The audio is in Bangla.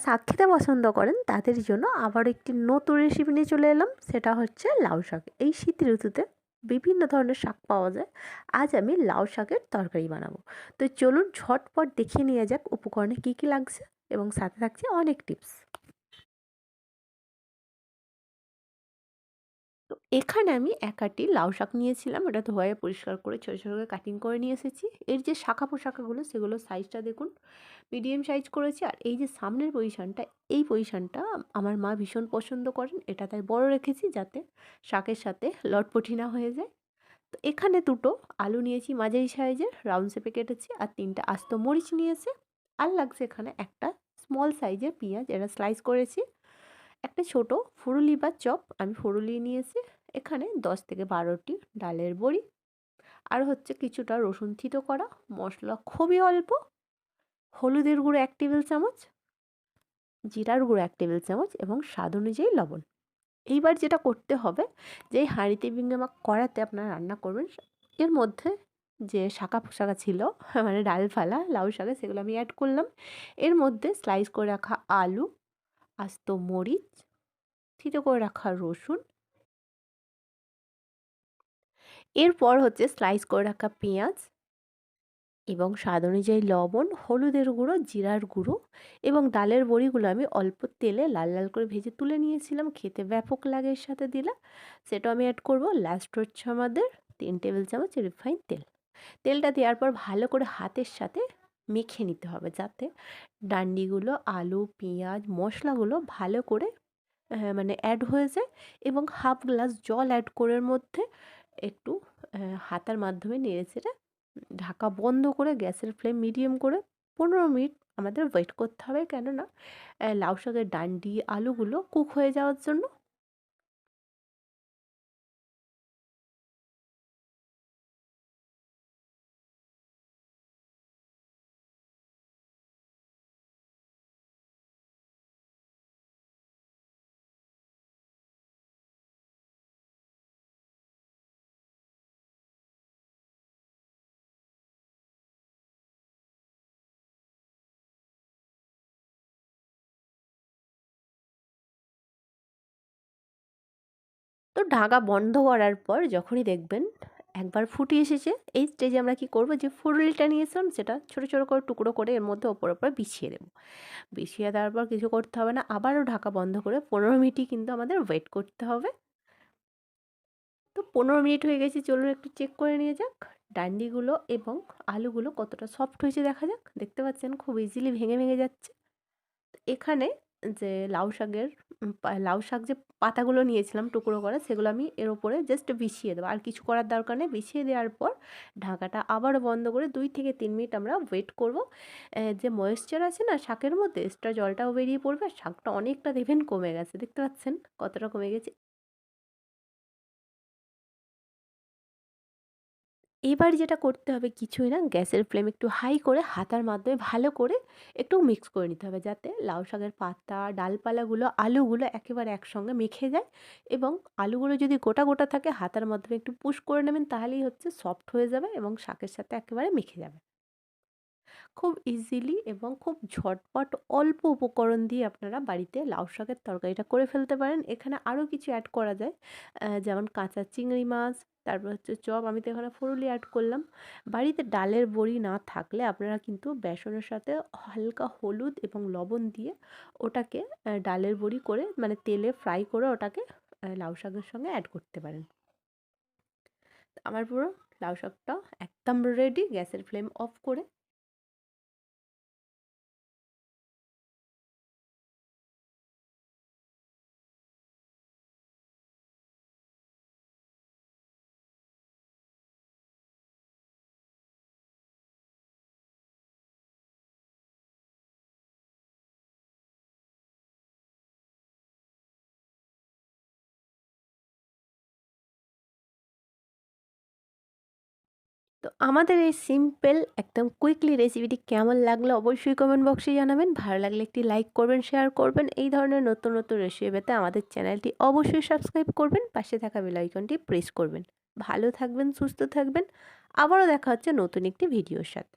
শাক খেতে পছন্দ করেন তাদের জন্য আবার একটি নতুন রেসিপি নিয়ে চলে এলাম। সেটা হচ্ছে লাউ শাক। এই শীত ঋতুতে বিভিন্ন ধরনের শাক পাওয়া যায়। আজ আমি লাউ শাকের তরকারি বানাবো। তো চলুন ঝটপট দেখিয়ে নিয়ে যাক উপকরণে কী কী লাগছে এবং সাথে থাকছে অনেক টিপস। তো এখানে আমি এক আঁটি লাউ শাক নিয়েছিলাম। এটা ধুয়ে পরিষ্কার করে ছোটো ছোটো করে কাটিং করে নিয়ে এসেছি। এর যে শাখা পোশাখাগুলো সেগুলোর সাইজটা দেখুন, মিডিয়াম সাইজ করেছি। আর এই যে সামনের পজিশনটা, এই পজিশনটা আমার মা ভীষণ পছন্দ করেন। এটা তাই বড় রেখেছি যাতে শাকের সাথে লটপটি না হয়ে যায়। তো এখানে দুটো আলু নিয়েছি মাঝারি সাইজের, রাউন্ড শেপে কেটেছি। আর তিনটা আস্ত মরিচ নিয়েছি। আর লাগছে এখানে একটা স্মল সাইজের পেঁয়াজ, এটা স্লাইস করেছি। একটা ছোট ফুরুলি বা চপ আমি ফুরুলি নিয়েছি। এখানে 10 থেকে 12টি ডালের বড়ি। আর হচ্ছে কিছুটা রসুন থিতো করা, মশলা খুবই অল্প, হলুদের গুঁড়ো 1 টেবিল চামচ, জিরার গুঁড়ো 1 টেবিল চামচ এবং স্বাদ অনুযায়ী লবণ। এইবার যেটা করতে হবে, যেই হাঁড়িতে কিংবা কড়াতে আপনারা রান্না করবেন, এর মধ্যে যে শাখা পোশাকা ছিল মানে ডালফালা লাউ শাকে, সেগুলো আমি অ্যাড করলাম। এর মধ্যে স্লাইস করে রাখা আলু, আস্ত মরিচ, থিতো করে রাখা রসুন, এরপর হচ্ছে স্লাইস করে রাখা পেঁয়াজ এবং স্বাদ অনুযায়ী লবণ, হলুদের গুঁড়ো, জিরার গুঁড়ো এবং ডালের বড়িগুলো আমি অল্প তেলে লাল লাল করে ভেজে তুলে নিয়েছিলাম। খেতে ব্যাপক লাগে এর সাথে দিলে, সেটাও আমি অ্যাড করব। লাস্ট হচ্ছে আমাদের 3 টেবিল চামচ রিফাইন তেল। তেলটা দেওয়ার পর ভালো করে হাতের সাথে মেখে নিতে হবে যাতে ডান্ডিগুলো, আলু, পেঁয়াজ, মশলাগুলো ভালো করে মানে অ্যাড হয়ে যায়। এবং হাফ গ্লাস জল অ্যাড করে এর মধ্যে একটু হাতার মাধ্যমে নেড়েচেড়ে ঢাকা বন্ধ করে গ্যাসের ফ্লেম মিডিয়াম করে 15 মিনিট আমাদের ওয়েট করতে হবে, কেননা লাউ শাকের ডান্ডি আলুগুলো কুক হয়ে যাওয়ার জন্য। তো ঢাকা বন্ধ করার পর যখনই দেখবেন একবার ফুটে এসেছে, এই স্টেজে আমরা কি করব, যে ফুলটা নিয়েছিলাম সেটা ছোটো ছোটো করে টুকরো করে এর মধ্যে ওপর ওপর বিছিয়ে দেবো। বিছিয়ে দেওয়ার পর কিছু করতে হবে না, আবারও ঢাকা বন্ধ করে 15 মিনিটই কিন্তু আমাদের ওয়েট করতে হবে। তো 15 মিনিট হয়ে গেছে, চলুন একটু চেক করে নিয়ে যাক ডান্ডিগুলো এবং আলুগুলো কতটা সফট হয়েছে দেখা যাক। দেখতে পাচ্ছেন খুব ইজিলি ভেঙে ভেঙে যাচ্ছে। এখানে যে লাউ শাক যে পাতাগুলো নিয়েছিলাম টুকরো করা, সেগুলো আমি এর উপরে জাস্ট বিছিয়ে দেবো। আর কিছু করার দরকার নেই। বিছিয়ে দেওয়ার পর ঢাকাটা আবারও বন্ধ করে 2 থেকে 3 মিনিট আমরা ওয়েট করব। যে ময়েশ্চার আছে না শাকের মধ্যে, এক্সট্রা জলটাও বেরিয়ে পড়বে। আর শাকটা অনেকটা দেখবেন কমে গেছে, দেখতে পাচ্ছেন কতটা কমে গেছে। এবার যেটা করতে হবে কিছুই না, গ্যাসের ফ্লেম একটু হাই করে হাতার মাধ্যমে ভালো করে একটু মিক্স করে নিতে হবে যাতে লাউ শাকের পাতা, ডালপালাগুলো, আলুগুলো একেবারে একসঙ্গে মেখে যায়। এবং আলুগুলো যদি গোটা গোটা থাকে হাতার মাধ্যমে একটু পুশ করে নেবেন, তাহলেই হচ্ছে সফট হয়ে যাবে এবং শাকের সাথে একেবারে মেখে যাবে। খুব ইজিলি এবং খুব ঝটপট অল্প উপকরণ দিয়ে আপনারা বাড়িতে লাউ শাকের তরকারিটা করে ফেলতে পারেন। এখানে আরও কিছু অ্যাড করা যায়, যেমন কাঁচা চিংড়ি মাছ, তারপর হচ্ছে চপ। আমি তো এখানে ফুরুলি অ্যাড করলাম। বাড়িতে ডালের বড়ি না থাকলে আপনারা কিন্তু বেসনের সাথে হালকা হলুদ এবং লবণ দিয়ে ওটাকে ডালের বড়ি করে মানে তেলে ফ্রাই করে ওটাকে লাউ শাকের সঙ্গে অ্যাড করতে পারেন। আমার পুরো লাউ শাকটা একদম রেডি। গ্যাসের ফ্লেম অফ করে তো আমাদের এই সিম্পল একদম কুইকলি রেসিপিটি কেমন লাগলো অবশ্যই কমেন্ট বক্সে জানাবেন। ভালো লাগলে একটি লাইক করবেন, শেয়ার করবেন। এই ধরনের নতুন নতুন রেসিপি পেতে আমাদের চ্যানেলটি অবশ্যই সাবস্ক্রাইব করবেন, পাশে থাকা বেল আইকনটি প্রেস করবেন। ভালো থাকবেন, সুস্থ থাকবেন। আবারও দেখা হচ্ছে নতুন একটি ভিডিওর সাথে।